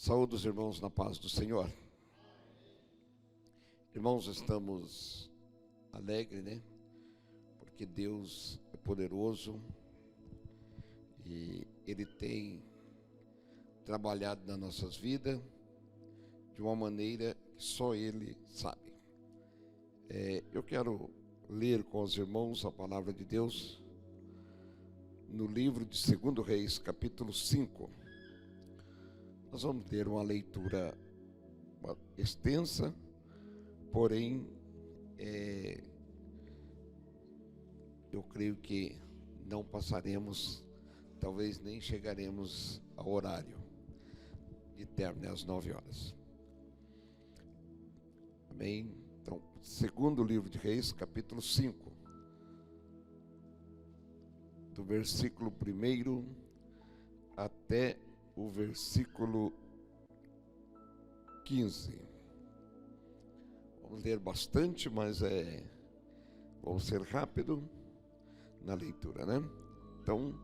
Saúde os irmãos na paz do Senhor. Irmãos, estamos alegres, né? Porque Deus é poderoso e Ele tem trabalhado nas nossas vidas de uma maneira que só Ele sabe. Eu quero ler com os irmãos a palavra de Deus no livro de 2 Reis, capítulo 5. Nós vamos ter uma leitura extensa, porém, eu creio que não passaremos, talvez nem chegaremos ao horário de término às 9 horas. Amém? Então, segundo livro de Reis, capítulo 5, do versículo 1 até o versículo 15. Vamos ler bastante, mas vamos ser rápido na leitura, né? Então,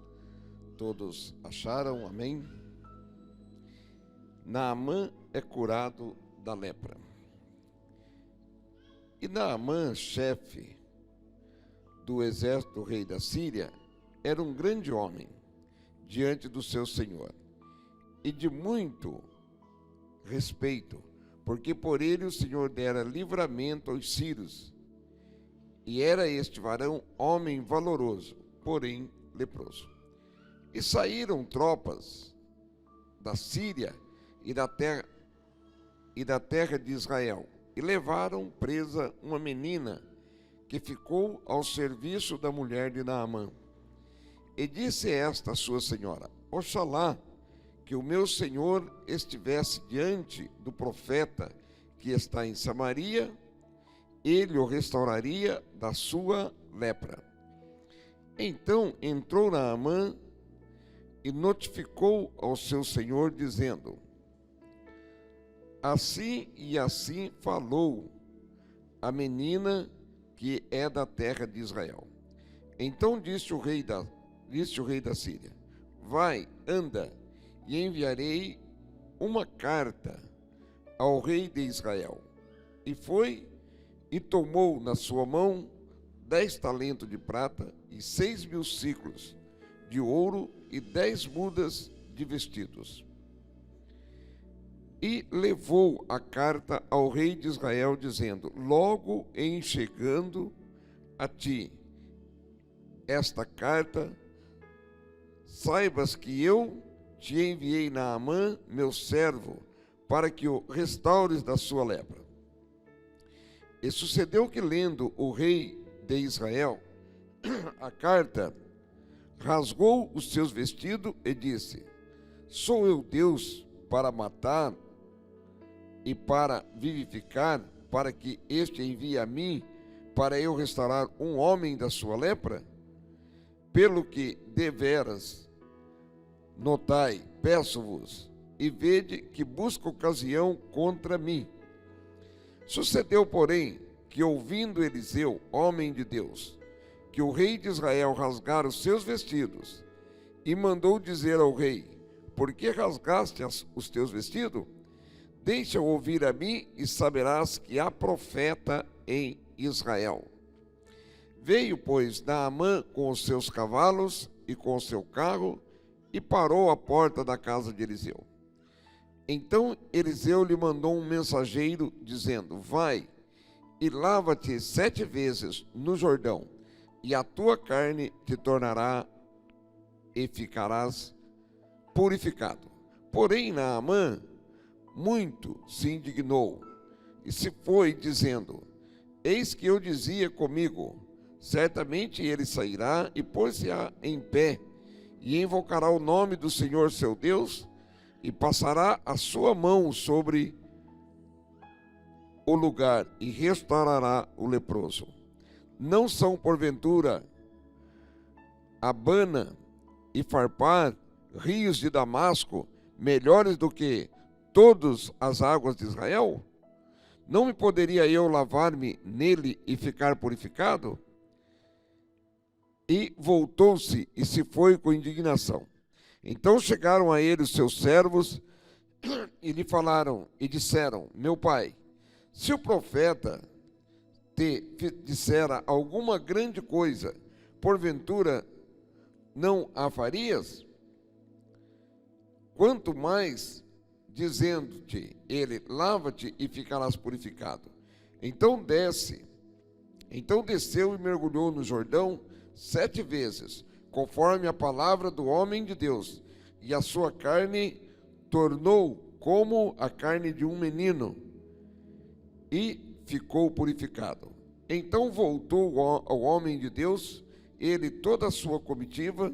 todos acharam, amém? Naamã é curado da lepra. E Naamã, chefe do exército do rei da Síria, era um grande homem diante do seu senhor, e de muito respeito, porque por ele o Senhor dera livramento aos sírios. E era este varão homem valoroso, porém leproso. E saíram tropas da Síria e da terra de Israel, e levaram presa uma menina que ficou ao serviço da mulher de Naamã. E disse esta a sua senhora: Oxalá que o meu senhor estivesse diante do profeta que está em Samaria, ele o restauraria da sua lepra. Então entrou Naamã e notificou ao seu senhor, dizendo: assim e assim falou a menina que é da terra de Israel. Então disse o rei da Síria: vai, anda, e enviarei uma carta ao rei de Israel. E foi e tomou na sua mão 10 talentos de prata e 6.000 siclos de ouro e 10 mudas de vestidos. E levou a carta ao rei de Israel, dizendo: logo em chegando a ti esta carta, saibas que eu te enviei Naamã, meu servo, para que o restaures da sua lepra. E sucedeu que, lendo o rei de Israel a carta, rasgou os seus vestidos e disse: sou eu Deus para matar e para vivificar, para que este envie a mim, para eu restaurar um homem da sua lepra? Pelo que deveras notai, peço-vos, e vede que busca ocasião contra mim. Sucedeu, porém, que ouvindo Eliseu, homem de Deus, que o rei de Israel rasgara os seus vestidos, e mandou dizer ao rei: por que rasgaste os teus vestidos? Deixa ouvir a mim, e saberás que há profeta em Israel. Veio, pois, Naamã com os seus cavalos e com o seu carro, e parou à porta da casa de Eliseu. Então Eliseu lhe mandou um mensageiro, dizendo: vai e lava-te 7 vezes no Jordão, e a tua carne te tornará e ficarás purificado. Porém Naamã muito se indignou e se foi, dizendo: eis que eu dizia comigo: certamente ele sairá e pôr-se-á em pé, e invocará o nome do Senhor seu Deus, e passará a sua mão sobre o lugar, e restaurará o leproso. Não são, porventura, Abana e Farpar, rios de Damasco, melhores do que todas as águas de Israel? Não me poderia eu lavar-me nele e ficar purificado? E voltou-se e se foi com indignação. Então chegaram a ele os seus servos e lhe falaram e disseram: meu pai, se o profeta te dissera alguma grande coisa, porventura não a farias? Quanto mais dizendo-te ele: lava-te e ficarás purificado. Então desceu e mergulhou no Jordão 7 vezes, conforme a palavra do homem de Deus, e a sua carne tornou como a carne de um menino, e ficou purificado. Então voltou ao homem de Deus, ele e toda a sua comitiva,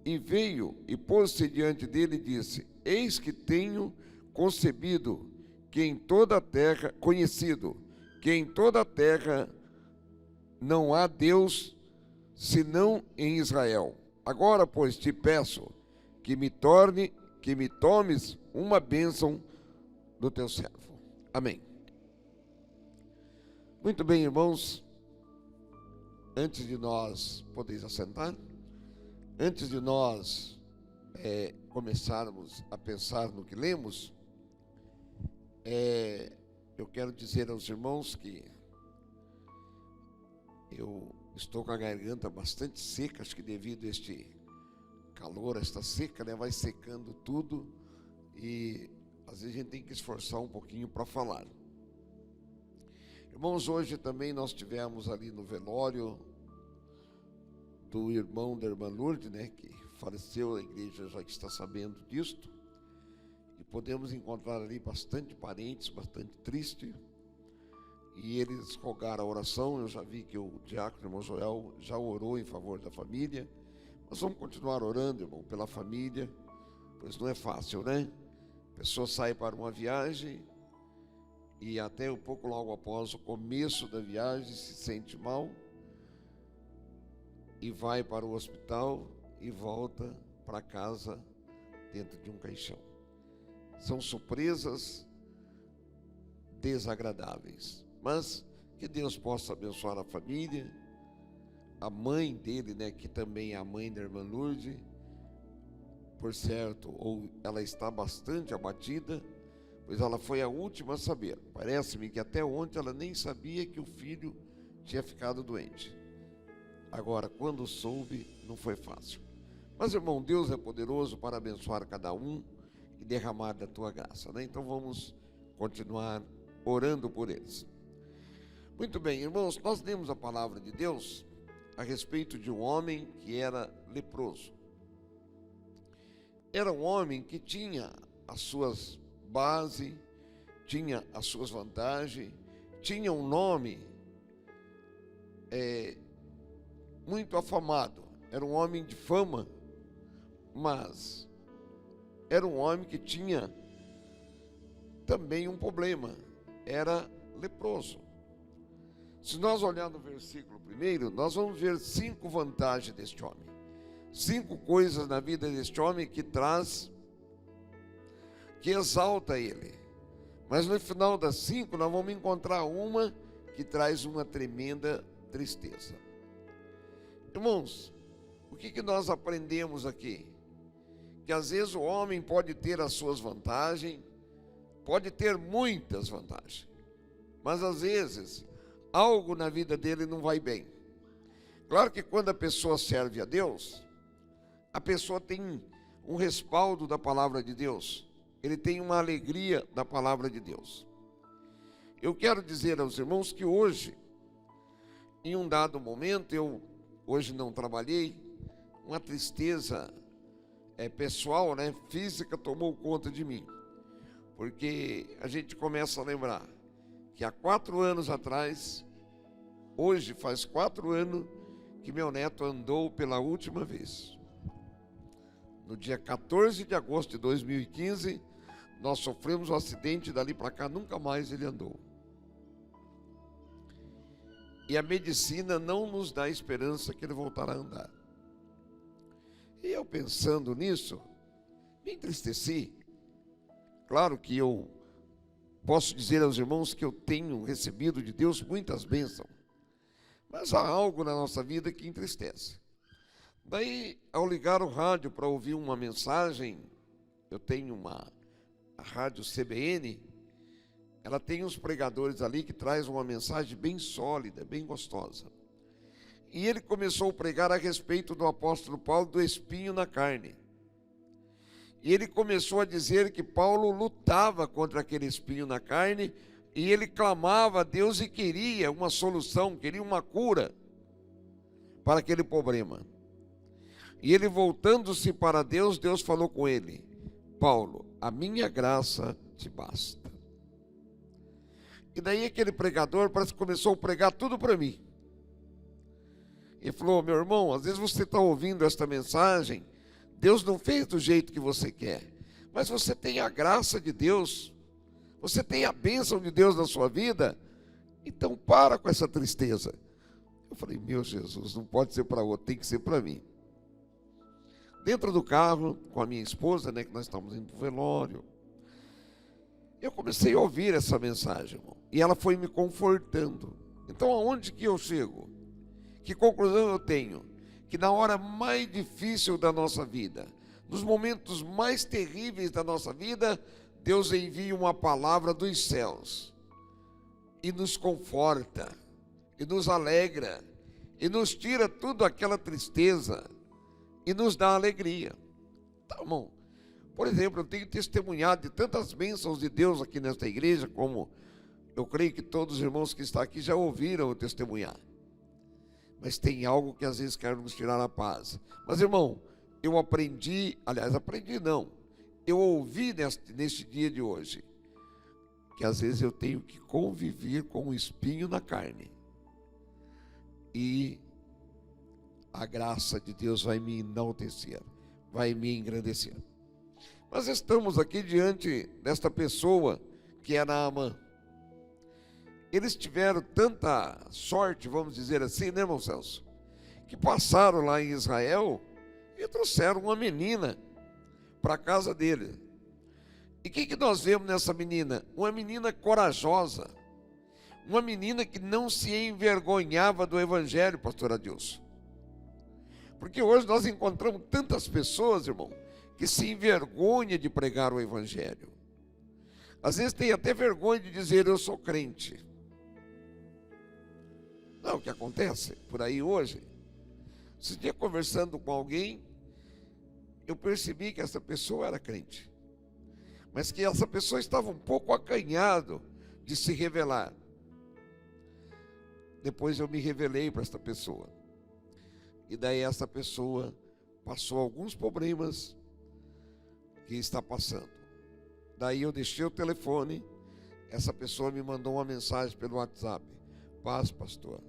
e veio e pôs-se diante dele e disse: eis que tenho conhecido que em toda a terra não há Deus senão em Israel. Agora, pois, te peço que me tomes uma bênção do teu servo. Amém. Muito bem, irmãos, antes de nós podeis assentar, antes de nós começarmos a pensar no que lemos, eu quero dizer aos irmãos que eu estou com a garganta bastante seca, acho que devido a este calor, esta seca, vai secando tudo, e às vezes a gente tem que esforçar um pouquinho para falar. Irmãos, hoje também nós tivemos ali no velório do irmão da irmã Lourdes, que faleceu, a igreja já está sabendo disto, e podemos encontrar ali bastante parentes, bastante triste, e eles rogaram a oração. Eu já vi que o diácono, irmão Joel, já orou em favor da família. Nós vamos continuar orando, irmão, pela família, pois não é fácil, A pessoa sai para uma viagem e até um pouco logo após o começo da viagem se sente mal e vai para o hospital e volta para casa dentro de um caixão. São surpresas desagradáveis, mas que Deus possa abençoar a família, a mãe dele, que também é a mãe da irmã Lourdes, por certo, ou ela está bastante abatida, pois ela foi a última a saber. Parece-me que até ontem ela nem sabia que o filho tinha ficado doente. Agora, quando soube, não foi fácil. Mas, irmão, Deus é poderoso para abençoar cada um e derramar da tua graça, Então vamos continuar orando por eles. Muito bem, irmãos, nós lemos a palavra de Deus a respeito de um homem que era leproso. Era um homem que tinha as suas bases, tinha as suas vantagens, tinha um nome muito afamado, era um homem de fama, mas era um homem que tinha também um problema, era leproso. Se nós olharmos no versículo 1, nós vamos ver 5 vantagens deste homem, 5 coisas na vida deste homem que exalta ele. Mas no final das 5 nós vamos encontrar uma que traz uma tremenda tristeza. Irmãos, o que nós aprendemos aqui? Que às vezes o homem pode ter as suas vantagens, pode ter muitas vantagens, mas às vezes algo na vida dele não vai bem. Claro que quando a pessoa serve a Deus, a pessoa tem um respaldo da palavra de Deus, ele tem uma alegria da palavra de Deus. Eu quero dizer aos irmãos que hoje, em um dado momento, eu hoje não trabalhei, uma tristeza pessoal, física, tomou conta de mim, porque a gente começa a lembrar que há 4 anos atrás, hoje faz 4 anos que meu neto andou pela última vez. No dia 14 de agosto de 2015, nós sofremos um acidente, dali para cá nunca mais ele andou. E a medicina não nos dá esperança que ele voltará a andar. E eu pensando nisso, me entristeci. Claro que eu posso dizer aos irmãos que eu tenho recebido de Deus muitas bênçãos, mas há algo na nossa vida que entristece. Daí, ao ligar o rádio para ouvir uma mensagem, eu tenho a rádio CBN, ela tem uns pregadores ali que traz uma mensagem bem sólida, bem gostosa. E ele começou a pregar a respeito do apóstolo Paulo, do espinho na carne. E ele começou a dizer que Paulo lutava contra aquele espinho na carne, e ele clamava a Deus e queria uma solução, queria uma cura para aquele problema. E ele, voltando-se para Deus, Deus falou com ele: Paulo, a minha graça te basta. E daí aquele pregador parece que começou a pregar tudo para mim. Ele falou: meu irmão, às vezes você está ouvindo esta mensagem, Deus não fez do jeito que você quer, mas você tem a graça de Deus, você tem a bênção de Deus na sua vida, então para com essa tristeza. Eu falei: meu Jesus, não pode ser para outro, tem que ser para mim. Dentro do carro, com a minha esposa, que nós estávamos indo para o velório, eu comecei a ouvir essa mensagem, irmão, e ela foi me confortando. Então, aonde que eu chego? Que conclusão eu tenho? Que na hora mais difícil da nossa vida, nos momentos mais terríveis da nossa vida, Deus envia uma palavra dos céus e nos conforta, e nos alegra, e nos tira tudo aquela tristeza e nos dá alegria. Tá bom? Por exemplo, eu tenho testemunhado de tantas bênçãos de Deus aqui nesta igreja, como eu creio que todos os irmãos que estão aqui já ouviram eu testemunhar. Mas tem algo que às vezes quer nos tirar a paz. Mas, irmão, eu aprendi, eu ouvi neste dia de hoje, que às vezes eu tenho que conviver com um espinho na carne. E a graça de Deus vai me enaltecer, vai me engrandecer. Nós estamos aqui diante desta pessoa que é Naamã. Eles tiveram tanta sorte, vamos dizer assim, né, irmão Celso? Que passaram lá em Israel e trouxeram uma menina para a casa dele. E o que nós vemos nessa menina? Uma menina corajosa, uma menina que não se envergonhava do evangelho, pastor Adilson. Porque hoje nós encontramos tantas pessoas, irmão, que se envergonham de pregar o evangelho. Às vezes tem até vergonha de dizer: eu sou crente. Não, o que acontece por aí hoje? Esse dia, conversando com alguém, eu percebi que essa pessoa era crente, mas que essa pessoa estava um pouco acanhado de se revelar. Depois eu me revelei para esta pessoa, e daí essa pessoa passou alguns problemas que está passando. Daí eu deixei o telefone, essa pessoa me mandou uma mensagem pelo WhatsApp: paz, pastor,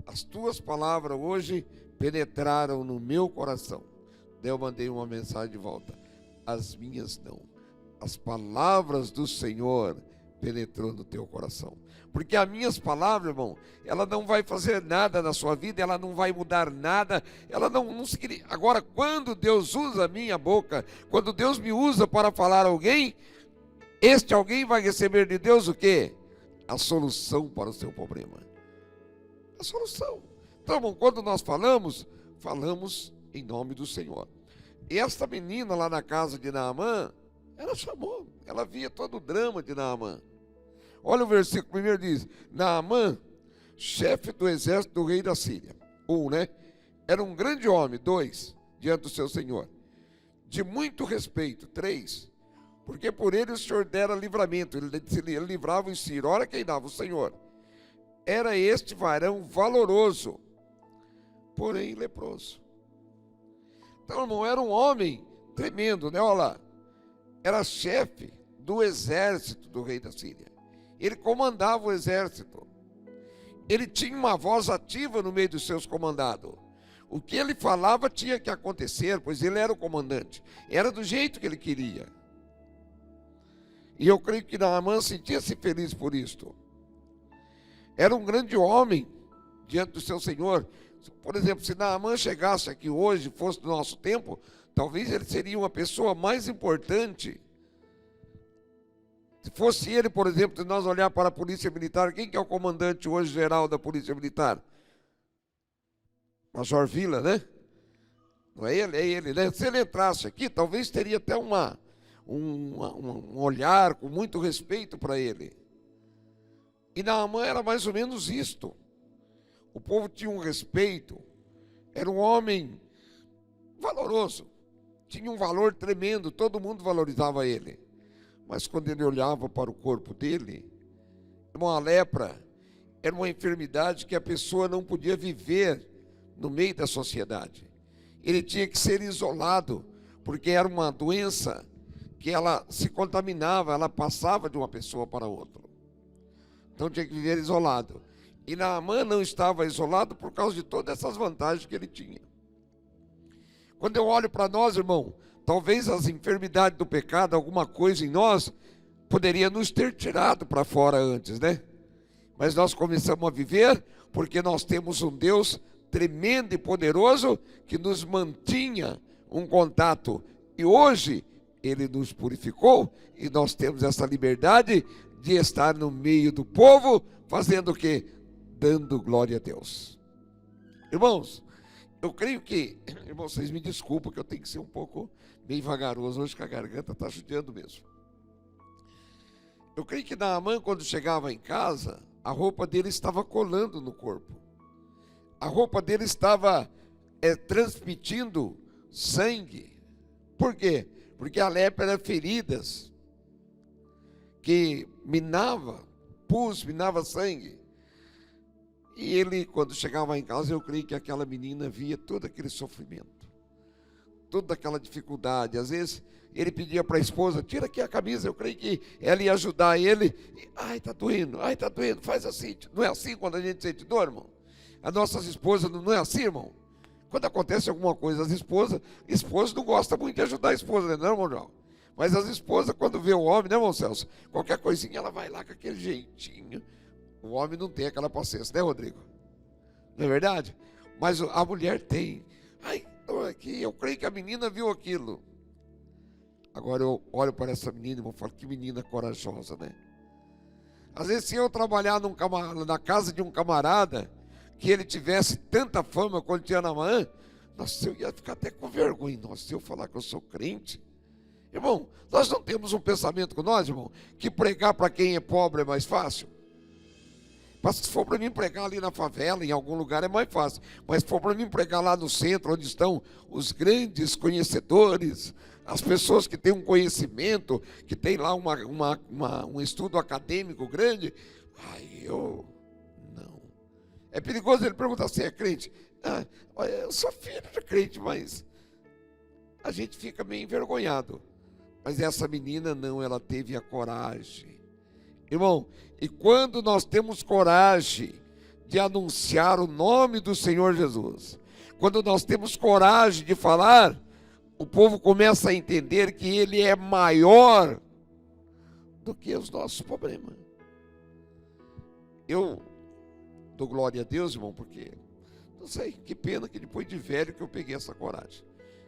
as tuas palavras hoje penetraram no meu coração. Daí eu mandei uma mensagem de volta: as minhas não, as palavras do Senhor penetrou no teu coração. Porque as minhas palavras, irmão, ela não vai fazer nada na sua vida, ela não vai mudar nada, ela não se... Agora, quando Deus usa a minha boca, quando Deus me usa para falar a alguém, este alguém vai receber de Deus o quê? A solução para o seu problema. A solução. Então, irmão, quando nós falamos em nome do Senhor. E esta menina lá na casa de Naamã, ela chamou, ela via todo o drama de Naamã. Olha o versículo primeiro, diz: Naamã, chefe do exército do rei da Síria. 1, era um grande homem. 2, diante do seu senhor, de muito respeito. 3, porque por ele o Senhor dera livramento, ele livrava os sírios. Ora, quem dava? O Senhor. Era este varão valoroso, porém leproso. Então, irmão, era um homem tremendo, olha lá. Era chefe do exército do rei da Síria. Ele comandava o exército. Ele tinha uma voz ativa no meio dos seus comandados. O que ele falava tinha que acontecer, pois ele era o comandante. Era do jeito que ele queria. E eu creio que Naamã sentia-se feliz por isto. Era um grande homem diante do seu senhor. Por exemplo, se Naamã chegasse aqui hoje, fosse do nosso tempo, talvez ele seria uma pessoa mais importante. Se fosse ele, por exemplo, se nós olhar para a Polícia Militar, quem que é o comandante hoje geral da Polícia Militar? Major Vila, né? Não é ele, é ele, né? Se ele entrasse aqui, talvez teria até uma um olhar com muito respeito para ele. E Naamã era mais ou menos isto. O povo tinha um respeito, era um homem valoroso, tinha um valor tremendo, todo mundo valorizava ele. Mas quando ele olhava para o corpo dele, uma lepra era uma enfermidade que a pessoa não podia viver no meio da sociedade. Ele tinha que ser isolado, porque era uma doença que ela se contaminava, ela passava de uma pessoa para outra. Então tinha que viver isolado. E Naamã não estava isolado por causa de todas essas vantagens que ele tinha. Quando eu olho para nós, irmão, talvez as enfermidades do pecado, alguma coisa em nós, poderia nos ter tirado para fora antes, né? Mas nós começamos a viver porque nós temos um Deus tremendo e poderoso que nos mantinha um contato. E hoje Ele nos purificou e nós temos essa liberdade de estar no meio do povo, fazendo o quê? Dando glória a Deus. Irmãos, eu creio que, irmãos, vocês me desculpem que eu tenho que ser um pouco meio vagaroso hoje, que a garganta está judiando mesmo. Eu creio que Naamã, quando chegava em casa, a roupa dele estava colando no corpo. A roupa dele estava transmitindo sangue. Por quê? Porque a lepra era feridas que minava, pus, minava sangue. E ele, quando chegava em casa, eu creio que aquela menina via todo aquele sofrimento, toda aquela dificuldade. Às vezes, ele pedia para a esposa, tira aqui a camisa, eu creio que ela ia ajudar ele. E, ai, tá doendo, faz assim. Não é assim quando a gente sente dor, irmão? As nossas esposas, não é assim, irmão? Quando acontece alguma coisa, as esposas não gostam muito de ajudar a esposa, né, não, irmão João? Mas as esposas, quando vê o homem, né, irmão Celso? Qualquer coisinha, ela vai lá com aquele jeitinho. O homem não tem aquela paciência, né, Rodrigo? Não é verdade? Mas a mulher tem. Ai, eu creio que a menina viu aquilo. Agora eu olho para essa menina, irmão, e falo, que menina corajosa, né? Às vezes, se eu trabalhar na casa de um camarada, que ele tivesse tanta fama quanto tinha Naamã, nossa, eu ia ficar até com vergonha. Nossa, se eu falar que eu sou crente. Irmão, nós não temos um pensamento com nós, irmão, que pregar para quem é pobre é mais fácil. Mas se for para mim pregar ali na favela, em algum lugar, é mais fácil. Mas se for para mim pregar lá no centro, onde estão os grandes conhecedores, as pessoas que têm um conhecimento, que tem lá um estudo acadêmico grande, eu não. É perigoso ele perguntar se é crente. Eu sou filho de crente, mas a gente fica meio envergonhado. Mas essa menina não, ela teve a coragem. Irmão, e quando nós temos coragem de anunciar o nome do Senhor Jesus, quando nós temos coragem de falar, o povo começa a entender que Ele é maior do que os nossos problemas. Eu dou glória a Deus, irmão, porque, não sei, que pena que depois de velho que eu peguei essa coragem.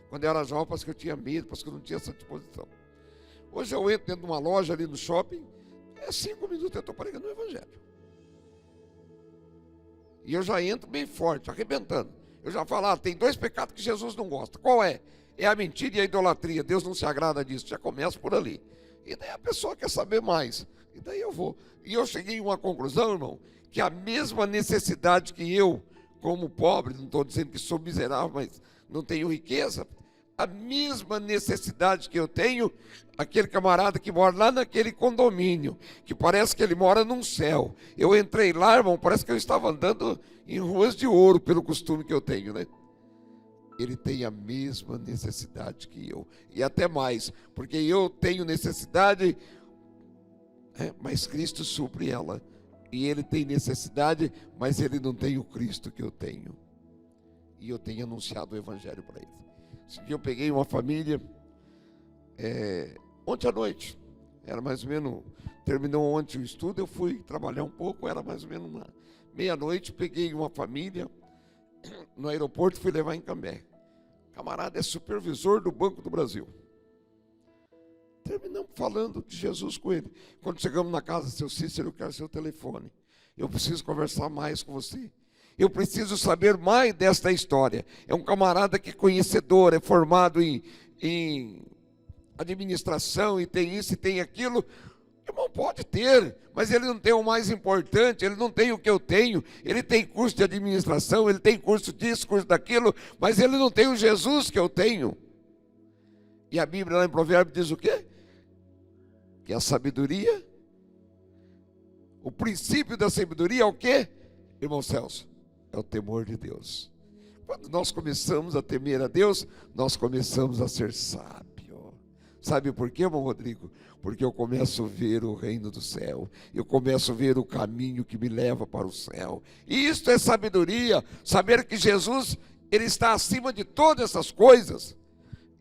Quando eu era jovem, parece que eu tinha medo, parece que eu não tinha essa disposição. Hoje eu entro dentro de uma loja ali no shopping, 5 minutos eu estou pregando o Evangelho. E eu já entro bem forte, arrebentando. Eu já falo, tem 2 pecados que Jesus não gosta. Qual é? É a mentira e a idolatria. Deus não se agrada disso. Já começa por ali. E daí a pessoa quer saber mais. E daí eu vou. E eu cheguei a uma conclusão, irmão, que a mesma necessidade que eu, como pobre, não estou dizendo que sou miserável, mas não tenho riqueza, a mesma necessidade que eu tenho, aquele camarada que mora lá naquele condomínio, que parece que ele mora num céu. Eu entrei lá, irmão, parece que eu estava andando em ruas de ouro, pelo costume que eu tenho, né? Ele tem a mesma necessidade que eu, e até mais, porque eu tenho necessidade, mas Cristo supre ela. E ele tem necessidade, mas ele não tem o Cristo que eu tenho. E eu tenho anunciado o Evangelho para ele. Esse dia eu peguei uma família, ontem à noite, era mais ou menos, terminou ontem o estudo, eu fui trabalhar um pouco, era mais ou menos meia-noite, peguei uma família no aeroporto e fui levar em Cambé. O camarada é supervisor do Banco do Brasil. Terminamos falando de Jesus com ele. Quando chegamos na casa, seu Cícero, eu quero seu telefone. Eu preciso conversar mais com você. Eu preciso saber mais desta história. É um camarada que é conhecedor, é formado em administração e tem isso e tem aquilo. Irmão, pode ter, mas ele não tem o mais importante, ele não tem o que eu tenho. Ele tem curso de administração, ele tem curso disso, curso daquilo, mas ele não tem o Jesus que eu tenho. E a Bíblia lá em Provérbios diz o quê? Que a sabedoria, o princípio da sabedoria é o quê? Irmão Celso, é o temor de Deus. Quando nós começamos a temer a Deus, nós começamos a ser sábios. Sabe por quê, irmão Rodrigo? Porque eu começo a ver o reino do céu. Eu começo a ver o caminho que me leva para o céu. E isto é sabedoria. Saber que Jesus, Ele está acima de todas essas coisas.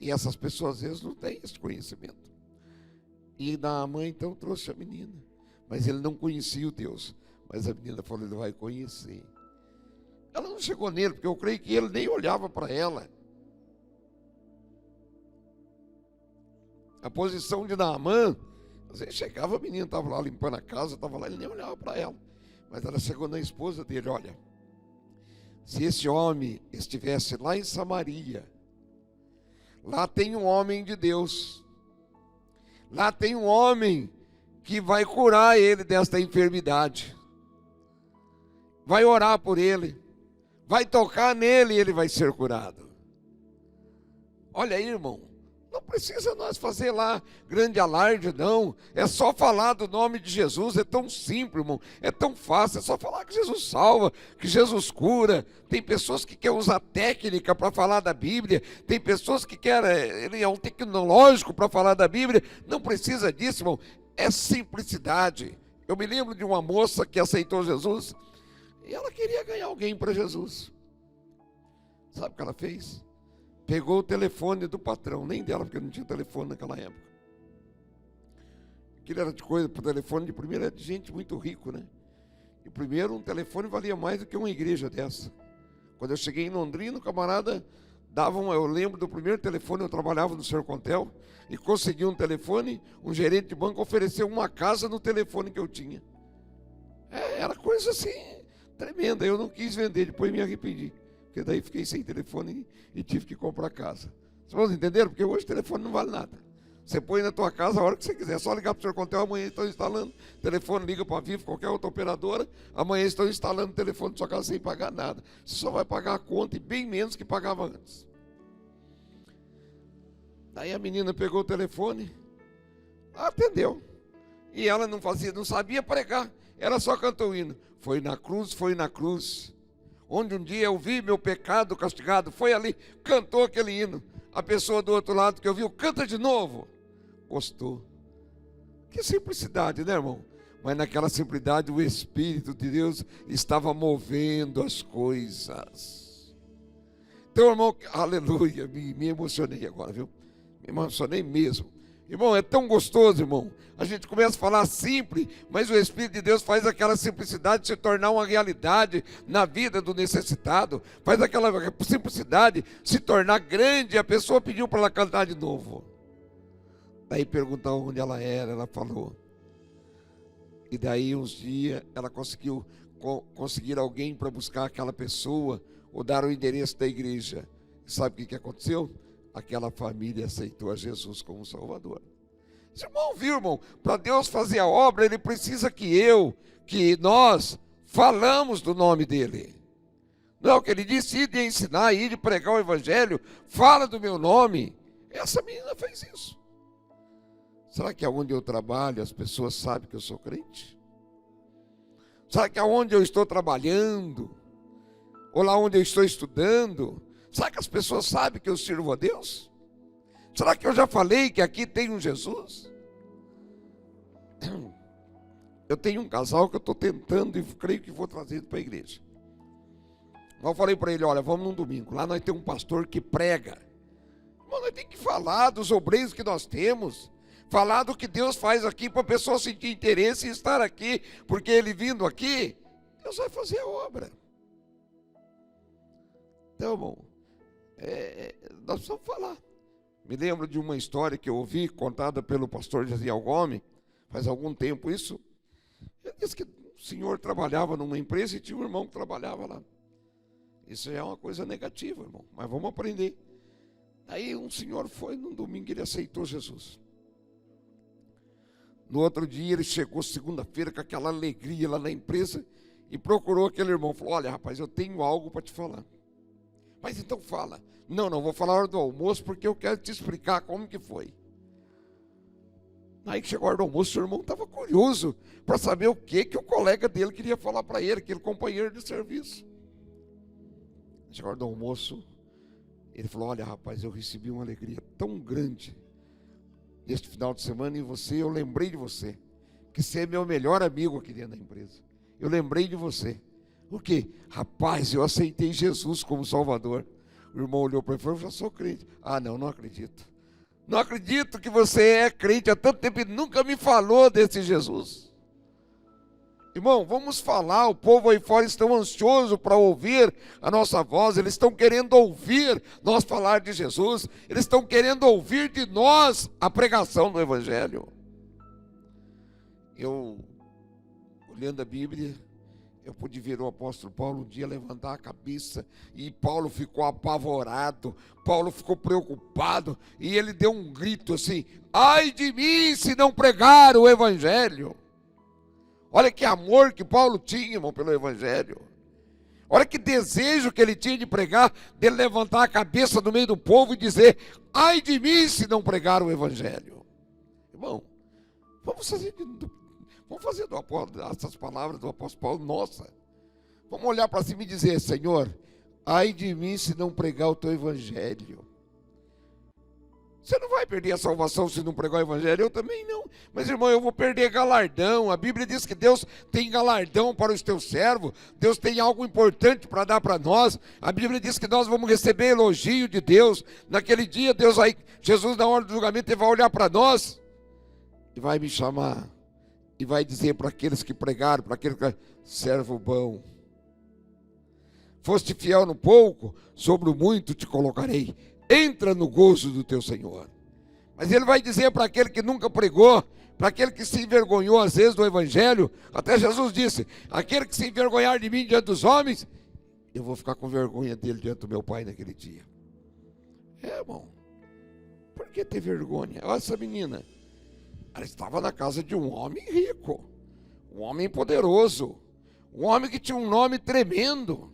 E essas pessoas às vezes não têm esse conhecimento. E a mãe então trouxe a menina. Mas ele não conhecia o Deus. Mas a menina falou, ele vai conhecer. Ela não chegou nele, porque eu creio que ele nem olhava para ela. A posição de Naamã, às vezes chegava, a menina estava lá limpando a casa, estava lá, ele nem olhava para ela. Mas ela chegou na esposa dele, olha, se esse homem estivesse lá em Samaria, lá tem um homem de Deus, lá tem um homem que vai curar ele desta enfermidade, vai orar por ele, vai tocar nele e ele vai ser curado. Olha aí, irmão. Não precisa nós fazer lá grande alarde, não. É só falar do nome de Jesus. É tão simples, irmão. É tão fácil. É só falar que Jesus salva, que Jesus cura. Tem pessoas que querem usar técnica para falar da Bíblia. Tem pessoas que querem, ele é um tecnológico para falar da Bíblia. Não precisa disso, irmão. É simplicidade. Eu me lembro de uma moça que aceitou Jesus e ela queria ganhar alguém para Jesus. Sabe o que ela fez? Pegou o telefone do patrão, nem dela, porque não tinha telefone naquela época. Aquilo era de coisa, para o telefone de primeiro era de gente muito rico, né? E primeiro um telefone valia mais do que uma igreja dessa. Quando eu cheguei em Londrina, o camarada dava eu lembro do primeiro telefone, eu trabalhava no Sercontel, e consegui um telefone, um gerente de banco ofereceu uma casa no telefone que eu tinha. Era coisa assim, tremenda, eu não quis vender, depois me arrependi. Porque daí fiquei sem telefone e tive que comprar casa. Vocês entenderam? Porque hoje o telefone não vale nada. Você põe na tua casa a hora que você quiser. É só ligar para o Sercontel, amanhã estão instalando. Telefone liga para a Vivo, qualquer outra operadora. Amanhã estão instalando o telefone na sua casa sem pagar nada. Você só vai pagar a conta e bem menos que pagava antes. Daí a menina pegou o telefone, atendeu. E ela não sabia pregar. Ela só cantou o hino. Foi na cruz. Onde um dia eu vi meu pecado castigado, foi ali, cantou aquele hino. A pessoa do outro lado que ouviu, canta de novo. Gostou. Que simplicidade, né, irmão? Mas naquela simplicidade o Espírito de Deus estava movendo as coisas. Então, irmão, aleluia, me emocionei agora, viu? Me emocionei mesmo. Irmão, é tão gostoso, irmão. A gente começa a falar simples, mas o Espírito de Deus faz aquela simplicidade se tornar uma realidade na vida do necessitado. Faz aquela simplicidade se tornar grande. A pessoa pediu para ela cantar de novo. Daí perguntar onde ela era, ela falou. E daí uns dias ela conseguir alguém para buscar aquela pessoa ou dar o endereço da igreja. E sabe o que aconteceu? Aquela família aceitou a Jesus como Salvador. Esse irmão viu, irmão, para Deus fazer a obra, Ele precisa que nós falamos do nome dEle. Não é o que Ele disse, ir de ensinar, ir de pregar o Evangelho, fala do meu nome. Essa menina fez isso. Será que aonde eu trabalho as pessoas sabem que eu sou crente? Será que aonde eu estou trabalhando, ou lá onde eu estou estudando, será que as pessoas sabem que eu sirvo a Deus? Será que eu já falei que aqui tem um Jesus? Eu tenho um casal que eu estou tentando e creio que vou trazer para a igreja. Eu falei para ele, olha, vamos num domingo. Lá nós temos um pastor que prega. Mas nós temos que falar dos obreiros que nós temos. Falar do que Deus faz aqui para a pessoa sentir interesse em estar aqui. Porque ele vindo aqui, Deus vai fazer a obra. Então, irmão, nós precisamos falar. Me lembro de uma história que eu ouvi, contada pelo pastor Josiel Gomes, faz algum tempo isso. Ele disse que o senhor trabalhava numa empresa e tinha um irmão que trabalhava lá. Isso é uma coisa negativa, irmão, mas vamos aprender. Aí um senhor foi, num domingo ele aceitou Jesus. No outro dia ele chegou segunda-feira com aquela alegria lá na empresa e procurou aquele irmão. Falou: olha, rapaz, eu tenho algo para te falar. Mas então fala. Não, vou falar na hora do almoço porque eu quero te explicar como que foi. Aí que chegou a hora do almoço, o irmão estava curioso para saber o que o colega dele queria falar para ele, aquele companheiro de serviço. Chegou a hora do almoço, ele falou: olha, rapaz, eu recebi uma alegria tão grande neste final de semana em você, eu lembrei de você, que você é meu melhor amigo aqui dentro da empresa. Eu lembrei de você. O quê? Rapaz, eu aceitei Jesus como Salvador. O irmão olhou para ele e falou: eu já sou crente. Ah, não acredito. Não acredito que você é crente há tanto tempo e nunca me falou desse Jesus. Irmão, vamos falar, o povo aí fora estão ansioso para ouvir a nossa voz, eles estão querendo ouvir nós falar de Jesus, eles estão querendo ouvir de nós a pregação do Evangelho. Eu, olhando a Bíblia, eu pude ver o apóstolo Paulo um dia levantar a cabeça e Paulo ficou apavorado, Paulo ficou preocupado e ele deu um grito assim: ai de mim se não pregar o Evangelho. Olha que amor que Paulo tinha, irmão, pelo Evangelho. Olha que desejo que ele tinha de pregar, de levantar a cabeça no meio do povo e dizer: ai de mim se não pregar o Evangelho. Irmão, vamos fazer essas palavras do apóstolo Paulo, nossa. Vamos olhar para cima e dizer: Senhor, ai de mim se não pregar o teu Evangelho. Você não vai perder a salvação se não pregar o Evangelho, eu também não. Mas, irmão, eu vou perder galardão. A Bíblia diz que Deus tem galardão para os teus servos. Deus tem algo importante para dar para nós. A Bíblia diz que nós vamos receber elogio de Deus. Naquele dia, Jesus, na hora do julgamento, ele vai olhar para nós e vai me chamar. E vai dizer para aqueles que pregaram, para aqueles que... servo bom. Foste fiel no pouco, sobre o muito te colocarei. Entra no gozo do teu Senhor. Mas ele vai dizer para aquele que nunca pregou, para aquele que se envergonhou às vezes do Evangelho, até Jesus disse: aquele que se envergonhar de mim diante dos homens, eu vou ficar com vergonha dele diante do meu Pai naquele dia. Irmão, por que ter vergonha? Olha essa menina, ela estava na casa de um homem rico, um homem poderoso, um homem que tinha um nome tremendo,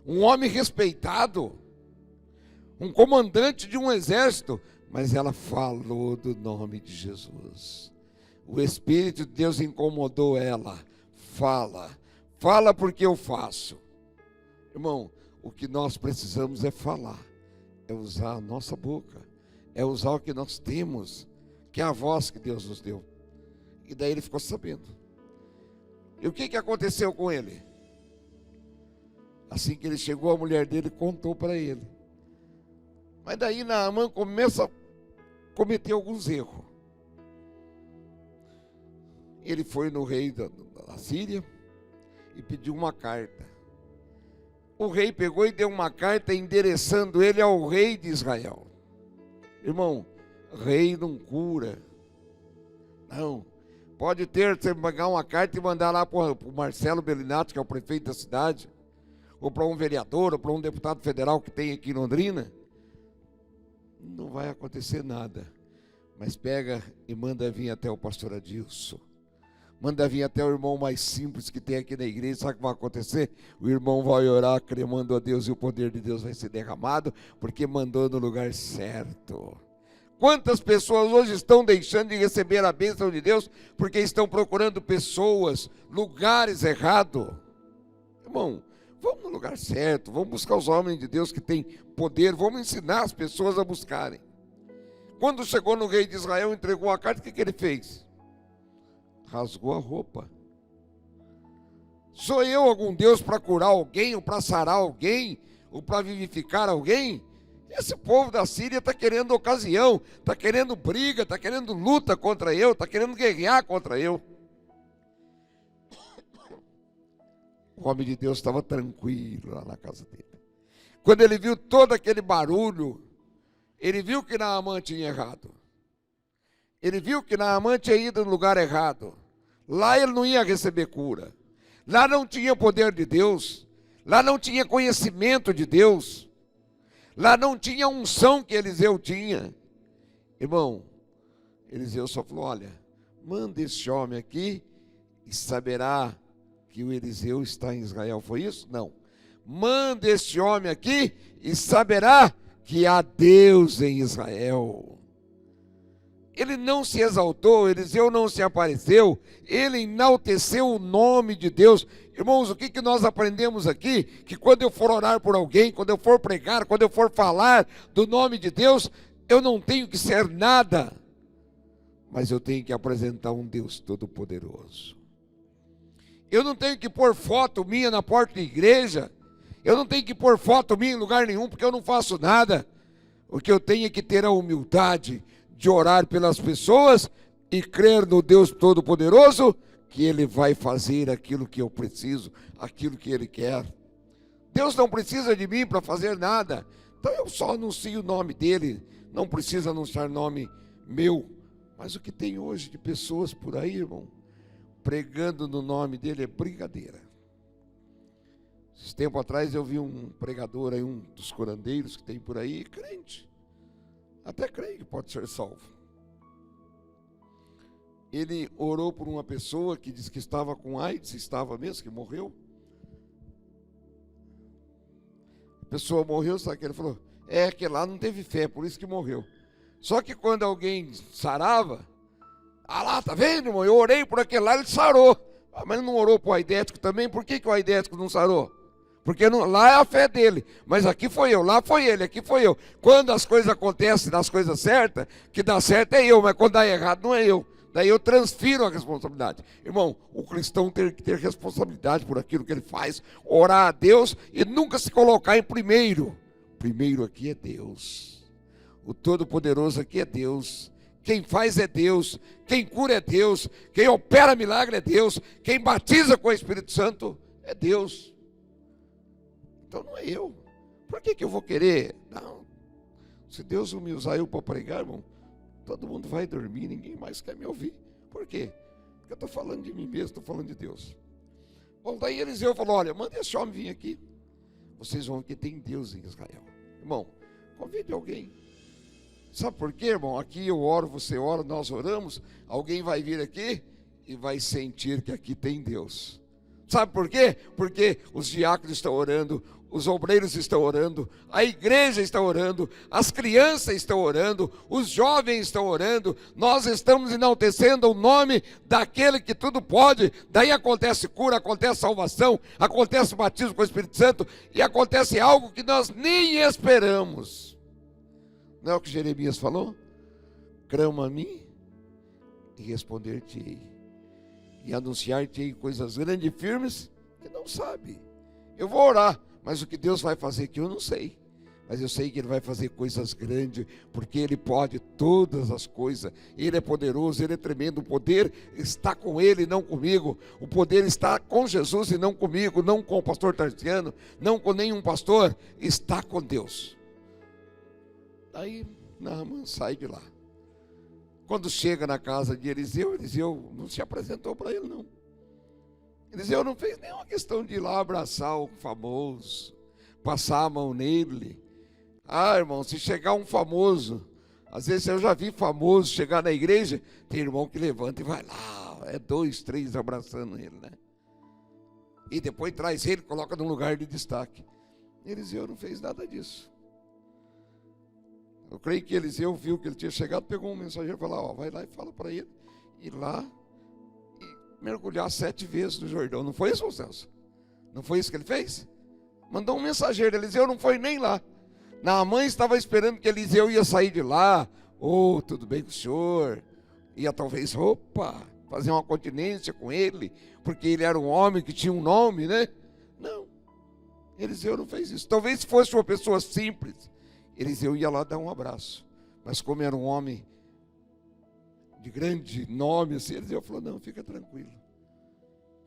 um homem respeitado, um comandante de um exército, mas ela falou do nome de Jesus. O Espírito de Deus incomodou ela. Fala porque eu faço. Irmão, o que nós precisamos é falar, é usar a nossa boca, é usar o que nós temos, que é a voz que Deus nos deu. E daí ele ficou sabendo. E o que aconteceu com ele? Assim que ele chegou, a mulher dele contou para ele. Mas daí Naamã começa a cometer alguns erros. Ele foi no rei da Síria e pediu uma carta. O rei pegou e deu uma carta endereçando ele ao rei de Israel. Irmão, rei não cura. Não. Pode você pegar uma carta e mandar lá para o Marcelo Bellinati, que é o prefeito da cidade, ou para um vereador, ou para um deputado federal que tem aqui em Londrina. Não vai acontecer nada, mas pega e manda vir até o pastor Adilson, manda vir até o irmão mais simples que tem aqui na igreja. Sabe o que vai acontecer? O irmão vai orar, clamando a Deus, e o poder de Deus vai ser derramado, porque mandou no lugar certo. Quantas pessoas hoje estão deixando de receber a bênção de Deus, porque estão procurando pessoas, lugares errados? Irmão, vamos no lugar certo, vamos buscar os homens de Deus que têm poder, vamos ensinar as pessoas a buscarem. Quando chegou no rei de Israel, entregou a carta, o que ele fez? Rasgou a roupa. Sou eu algum Deus para curar alguém, ou para sarar alguém, ou para vivificar alguém? Esse povo da Síria está querendo ocasião, está querendo briga, está querendo luta contra eu, está querendo guerrear contra eu. O homem de Deus estava tranquilo lá na casa dele. Quando ele viu todo aquele barulho, ele viu que Naamã tinha errado. Ele viu que Naamã tinha ido no lugar errado. Lá ele não ia receber cura. Lá não tinha poder de Deus. Lá não tinha conhecimento de Deus. Lá não tinha a unção que Eliseu tinha. Irmão, Eliseu só falou: olha, manda esse homem aqui e saberá que o Eliseu está em Israel. Foi isso? Não. Manda esse homem aqui e saberá que há Deus em Israel. Ele não se exaltou, Eliseu não se apareceu, ele enalteceu o nome de Deus. Irmãos, o que nós aprendemos aqui? Que quando eu for orar por alguém, quando eu for pregar, quando eu for falar do nome de Deus, eu não tenho que ser nada, mas eu tenho que apresentar um Deus todo-poderoso. Eu não tenho que pôr foto minha na porta da igreja, eu não tenho que pôr foto minha em lugar nenhum, porque eu não faço nada. O que eu tenho é que ter a humildade de orar pelas pessoas e crer no Deus Todo-Poderoso, que Ele vai fazer aquilo que eu preciso, aquilo que Ele quer. Deus não precisa de mim para fazer nada, então eu só anuncio o nome dEle, não precisa anunciar nome meu. Mas o que tem hoje de pessoas por aí, irmão, pregando no nome dEle é brincadeira. Esse tempo atrás eu vi um pregador aí, um dos curandeiros que tem por aí, crente. Até creio que pode ser salvo. Ele orou por uma pessoa que disse que estava com AIDS, estava mesmo, que morreu. A pessoa morreu, sabe o que ele falou? É que lá não teve fé, por isso que morreu. Só que quando alguém sarava, lá, tá vendo, irmão? Eu orei por aquele lá, ele sarou. Mas ele não orou para o aidético também? Por que o aidético não sarou? Porque não, lá é a fé dele, mas aqui foi eu, lá foi ele, aqui foi eu. Quando as coisas acontecem das coisas certas, que dá certo é eu, mas quando dá errado não é eu. Daí eu transfiro a responsabilidade. Irmão, o cristão tem que ter responsabilidade por aquilo que ele faz, orar a Deus e nunca se colocar em primeiro. Primeiro aqui é Deus. O Todo-Poderoso aqui é Deus. Quem faz é Deus, quem cura é Deus, quem opera milagre é Deus, quem batiza com o Espírito Santo é Deus. Então não é eu. Por que eu vou querer? Não. Se Deus me usar eu para pregar, irmão, todo mundo vai dormir, ninguém mais quer me ouvir. Por quê? Porque eu estou falando de mim mesmo, estou falando de Deus. Bom, daí Eliseu falou: olha, manda esse homem vir aqui. Vocês vão ver que tem Deus em Israel. Irmão, convide alguém. Sabe por quê, irmão? Aqui eu oro, você ora, nós oramos. Alguém vai vir aqui e vai sentir que aqui tem Deus. Sabe por quê? Porque os diáconos estão orando, os obreiros estão orando, a igreja está orando, as crianças estão orando, os jovens estão orando, nós estamos enaltecendo o nome daquele que tudo pode. Daí acontece cura, acontece salvação, acontece batismo com o Espírito Santo e acontece algo que nós nem esperamos. Não é o que Jeremias falou? Clama a mim e responder-te-ei, e anunciar-te-ei coisas grandes e firmes que não sabe. Eu vou orar, mas o que Deus vai fazer aqui eu não sei. Mas eu sei que Ele vai fazer coisas grandes, porque Ele pode todas as coisas. Ele é poderoso, Ele é tremendo. O poder está com Ele, não comigo. O poder está com Jesus e não comigo, não com o pastor Tarciano, não com nenhum pastor. Está com Deus. Aí Naamã sai de lá. Quando chega na casa de Eliseu, Eliseu não se apresentou para ele, não. Eliseu não fez nenhuma questão de ir lá abraçar o famoso, passar a mão nele. Irmão, se chegar um famoso, às vezes eu já vi famoso chegar na igreja, tem irmão que levanta e vai lá, 2, 3 abraçando ele, né? E depois traz ele, coloca num lugar de destaque. Eliseu não fez nada disso. Eu creio que Eliseu viu que ele tinha chegado, pegou um mensageiro e falou: vai lá e fala para ele ir lá e mergulhar 7 vezes no Jordão. Não foi isso, Celso? Não foi isso que ele fez? Mandou um mensageiro. Eliseu não foi nem lá. Naamã estava esperando que Eliseu ia sair de lá. Tudo bem com o senhor? Ia talvez, fazer uma continência com ele, porque ele era um homem que tinha um nome, né? Não, Eliseu não fez isso. Talvez se fosse uma pessoa simples, Eliseu ia lá dar um abraço. Mas como era um homem de grande nome, assim, Eliseu falou: não, fica tranquilo.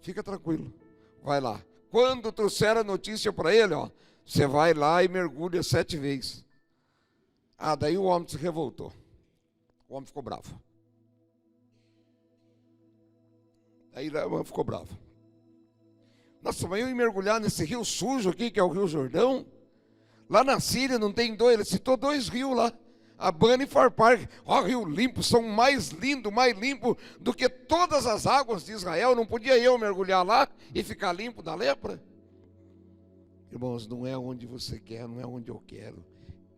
Fica tranquilo. Vai lá. Quando trouxeram a notícia para ele, você vai lá e mergulha 7 vezes. Daí o homem se revoltou. O homem ficou bravo. Aí o homem ficou bravo. Nossa, mas eu ia mergulhar nesse rio sujo aqui, que é o Rio Jordão? Lá na Síria não tem dois, ele citou 2 rios lá, Abana e Farpar. Ó, rio limpo, são mais lindo do que todas as águas de Israel. Não podia eu mergulhar lá e ficar limpo da lepra? Irmãos, não é onde você quer, não é onde eu quero,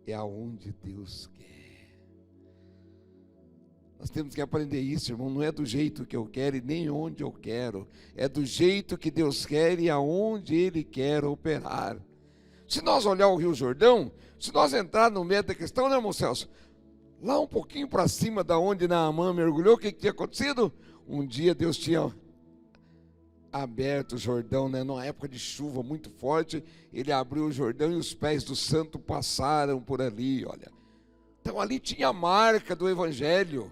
é aonde Deus quer. Nós temos que aprender isso, irmão. Não é do jeito que eu quero e nem onde eu quero, é do jeito que Deus quer e aonde Ele quer operar. Se nós olhar o Rio Jordão, se nós entrar no meio da questão, né, irmão Celso? Lá um pouquinho para cima da onde Naamã mergulhou, o que tinha acontecido? Um dia Deus tinha aberto o Jordão, né? Numa época de chuva muito forte, Ele abriu o Jordão e os pés do santo passaram por ali, olha. Então ali tinha a marca do Evangelho,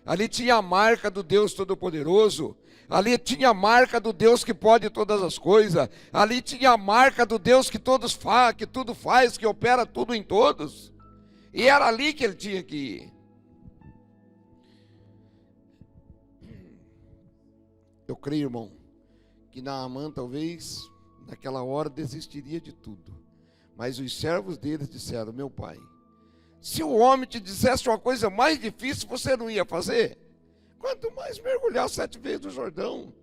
ali tinha a marca do Deus Todo-Poderoso, ali tinha a marca do Deus que pode todas as coisas, ali tinha a marca do Deus que tudo faz, que opera tudo em todos, e era ali que ele tinha que ir. Eu creio, irmão, que Naamã talvez naquela hora desistiria de tudo, mas os servos deles disseram: meu pai, se o homem te dissesse uma coisa mais difícil, você não ia fazer? Quanto mais mergulhar 7 vezes no Jordão.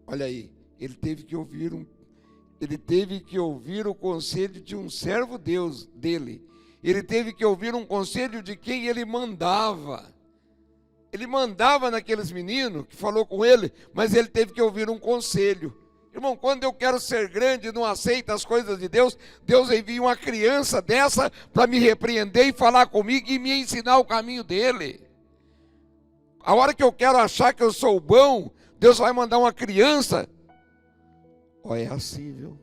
Olha aí, ele teve que ouvir o conselho de um servo dele. Ele teve que ouvir um conselho de quem ele mandava. Ele mandava naqueles meninos que falou com ele, mas ele teve que ouvir um conselho. Irmão, quando eu quero ser grande e não aceito as coisas de Deus, Deus envia uma criança dessa para me repreender e falar comigo e me ensinar o caminho dele. A hora que eu quero achar que eu sou bom, Deus vai mandar uma criança. É assim, viu?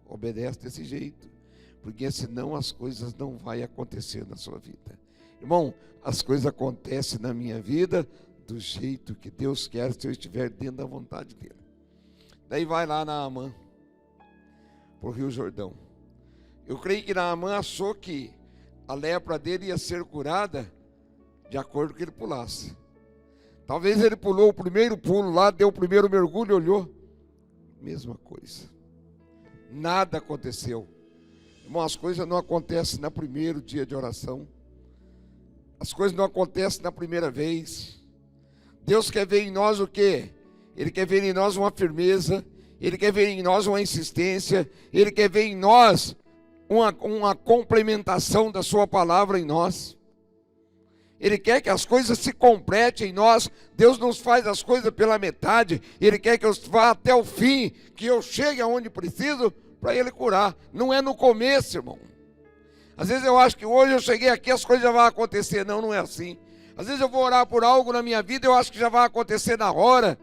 Obedece desse jeito, porque senão as coisas não vão acontecer na sua vida. Irmão, as coisas acontecem na minha vida do jeito que Deus quer, se eu estiver dentro da vontade dele. Daí vai lá Naamã, para o Rio Jordão. Eu creio que Naamã achou que a lepra dele ia ser curada de acordo com que ele pulasse. Talvez ele pulou o primeiro pulo lá, deu o primeiro mergulho, olhou. Mesma coisa. Nada aconteceu. Irmão, as coisas não acontecem no primeiro dia de oração. As coisas não acontecem na primeira vez. Deus quer ver em nós o quê? Ele quer ver em nós uma firmeza, Ele quer ver em nós uma insistência, Ele quer ver em nós uma complementação da sua palavra em nós. Ele quer que as coisas se completem em nós. Deus não faz as coisas pela metade, Ele quer que eu vá até o fim, que eu chegue aonde preciso para Ele curar. Não é no começo, irmão. Às vezes eu acho que hoje eu cheguei aqui, as coisas já vão acontecer. Não, não é assim. Às vezes eu vou orar por algo na minha vida, eu acho que já vai acontecer na hora.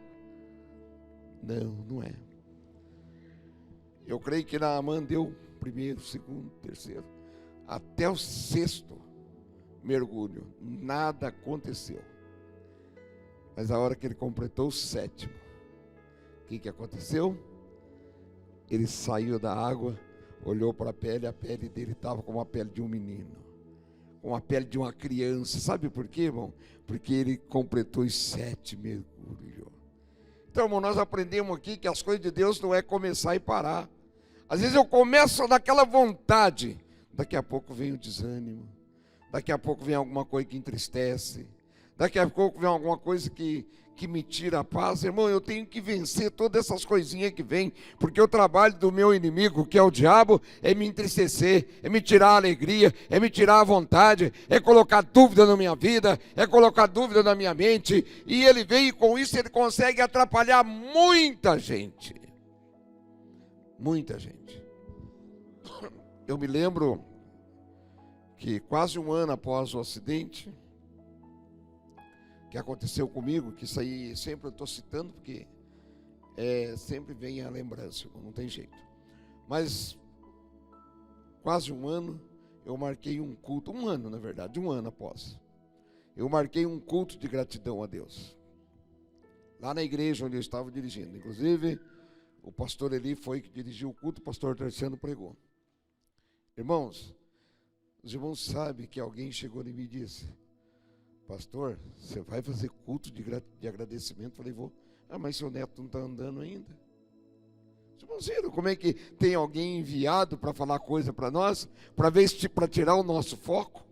Não, não é. Eu creio que Naamã deu primeiro, segundo, terceiro, até o 6º mergulho. Nada aconteceu. Mas a hora que ele completou o 7º, o que aconteceu? Ele saiu da água, olhou para a pele dele estava como a pele de um menino, com a pele de uma criança. Sabe por quê, irmão? Porque ele completou os 7 mergulhos. Então, irmão, nós aprendemos aqui que as coisas de Deus não é começar e parar. Às vezes eu começo naquela vontade, daqui a pouco vem o desânimo, daqui a pouco vem alguma coisa que entristece, daqui a pouco vem alguma coisa que me tira a paz. Irmão, eu tenho que vencer todas essas coisinhas que vêm, porque o trabalho do meu inimigo, que é o diabo, é me entristecer, é me tirar a alegria, é me tirar a vontade, é colocar dúvida na minha vida, é colocar dúvida na minha mente, e ele vem e com isso ele consegue atrapalhar muita gente. Muita gente. Eu me lembro que quase um ano após o acidente que aconteceu comigo, que isso aí sempre eu estou citando, porque sempre vem a lembrança, não tem jeito. Mas quase um ano eu marquei um culto, um ano após. Eu marquei um culto de gratidão a Deus. Lá na igreja onde eu estava dirigindo. Inclusive, o pastor Eli foi que dirigiu o culto, o pastor Terciano pregou. Irmãos, os irmãos sabem que alguém chegou em mim e disse: pastor, você vai fazer culto de agradecimento? Eu falei: vou. Mas seu neto não está andando ainda. Vocês viram como é que tem alguém enviado para falar coisa para nós, para tirar o nosso foco,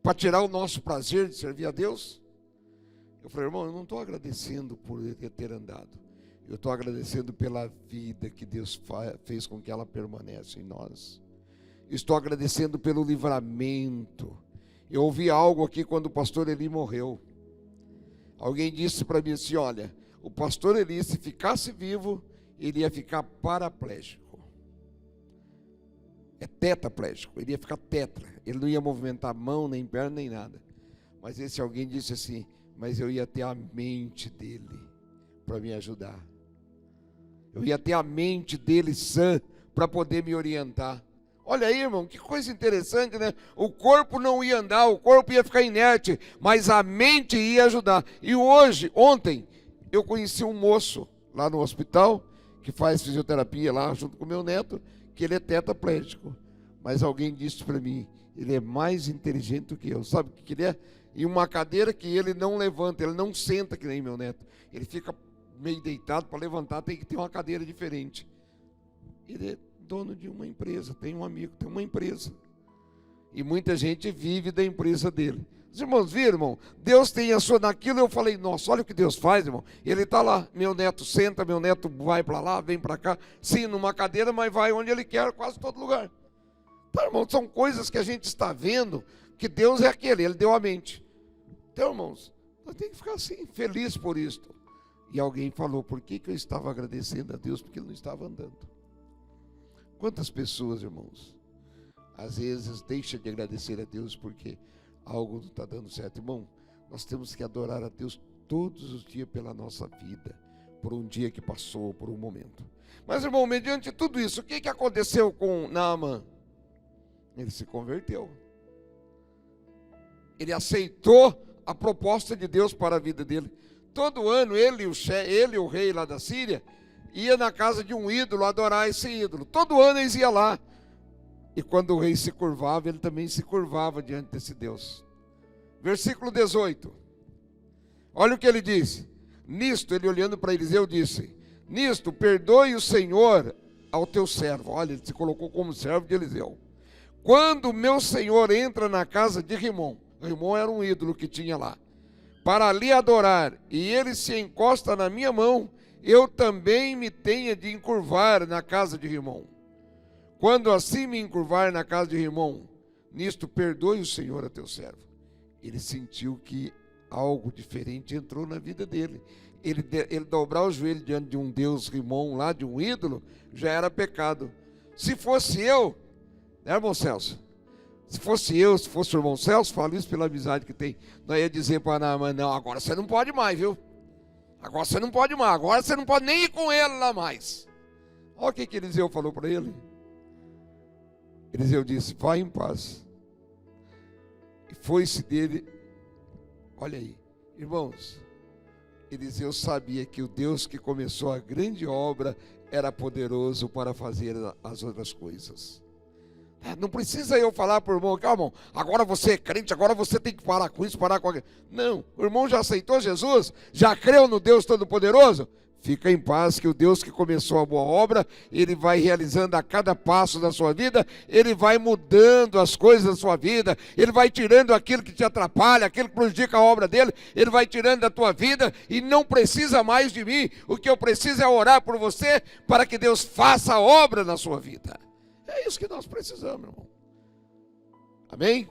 para tirar o nosso prazer de servir a Deus? Eu falei, irmão, eu não estou agradecendo por ele ter andado. Eu estou agradecendo pela vida que Deus fez com que ela permaneça em nós. Estou agradecendo pelo livramento. Eu ouvi algo aqui quando o pastor Eli morreu. Alguém disse para mim assim, olha, o pastor Eli, se ficasse vivo, ele ia ficar paraplégico. É tetraplégico, ele ia ficar tetra. Ele não ia movimentar a mão, nem perna, nem nada. Mas esse alguém disse assim, mas eu ia ter a mente dele para me ajudar. Eu ia ter a mente dele sã para poder me orientar. Olha aí, irmão, que coisa interessante, né? O corpo não ia andar, o corpo ia ficar inerte, mas a mente ia ajudar. E ontem, eu conheci um moço lá no hospital, que faz fisioterapia lá junto com o meu neto, que ele é tetraplégico. Mas alguém disse para mim, ele é mais inteligente do que eu. Sabe o que ele é? Em uma cadeira que ele não levanta, ele não senta que nem meu neto. Ele fica meio deitado, para levantar tem que ter uma cadeira diferente. Ele é dono de uma empresa, tem um amigo, tem uma empresa. E muita gente vive da empresa dele. Os irmãos viram, irmão? Deus tem a sua naquilo. Eu falei, nossa, olha o que Deus faz, irmão. Ele está lá, meu neto senta, meu neto vai para lá, vem para cá. Sim, numa cadeira, mas vai onde ele quer, quase todo lugar. Então, irmão, são coisas que a gente está vendo, que Deus é aquele, ele deu a mente. Então, irmãos, nós temos que ficar assim, feliz por isto. E alguém falou, por que eu estava agradecendo a Deus? Porque ele não estava andando. Quantas pessoas, irmãos, às vezes deixam de agradecer a Deus porque algo não está dando certo. Irmão, nós temos que adorar a Deus todos os dias pela nossa vida, por um dia que passou, por um momento. Mas, irmão, mediante tudo isso, o que aconteceu com Naamã? Ele se converteu. Ele aceitou a proposta de Deus para a vida dele. Todo ano, ele e o rei lá da Síria, ia na casa de um ídolo adorar esse ídolo. Todo ano eles iam lá. E quando o rei se curvava, ele também se curvava diante desse Deus. Versículo 18. Olha o que ele disse. Nisto, ele olhando para Eliseu, disse, nisto, perdoe o Senhor ao teu servo. Olha, ele se colocou como servo de Eliseu. Quando meu senhor entra na casa de Rimom, Rimom era um ídolo que tinha lá, para ali adorar, e ele se encosta na minha mão, eu também me tenha de encurvar na casa de Rimom. Quando assim me encurvar na casa de Rimom, nisto perdoe o Senhor a teu servo. Ele sentiu que algo diferente entrou na vida dele. Ele dobrar o joelho diante de um Deus Rimom lá, de um ídolo, já era pecado. Se fosse eu, né, irmão Celso? Se fosse o irmão Celso, falo isso pela amizade que tem, nós ia dizer para Naamã, não, agora você não pode mais, viu? Agora você não pode mais, agora você não pode nem ir com ele lá mais. Olha o que Eliseu falou para ele. Eliseu disse, vai em paz. E foi-se dele. Olha aí, irmãos, Eliseu sabia que o Deus que começou a grande obra era poderoso para fazer as outras coisas. Não precisa eu falar para o irmão, calma, irmão, agora você é crente, agora você tem que parar com isso, parar com aquilo. Não, o irmão já aceitou Jesus, já creu no Deus Todo-Poderoso. Fica em paz que o Deus que começou a boa obra, Ele vai realizando a cada passo da sua vida, Ele vai mudando as coisas da sua vida, Ele vai tirando aquilo que te atrapalha, aquilo que prejudica a obra dEle, Ele vai tirando da tua vida e não precisa mais de mim. O que eu preciso é orar por você para que Deus faça a obra na sua vida. É isso que nós precisamos, irmão. Amém?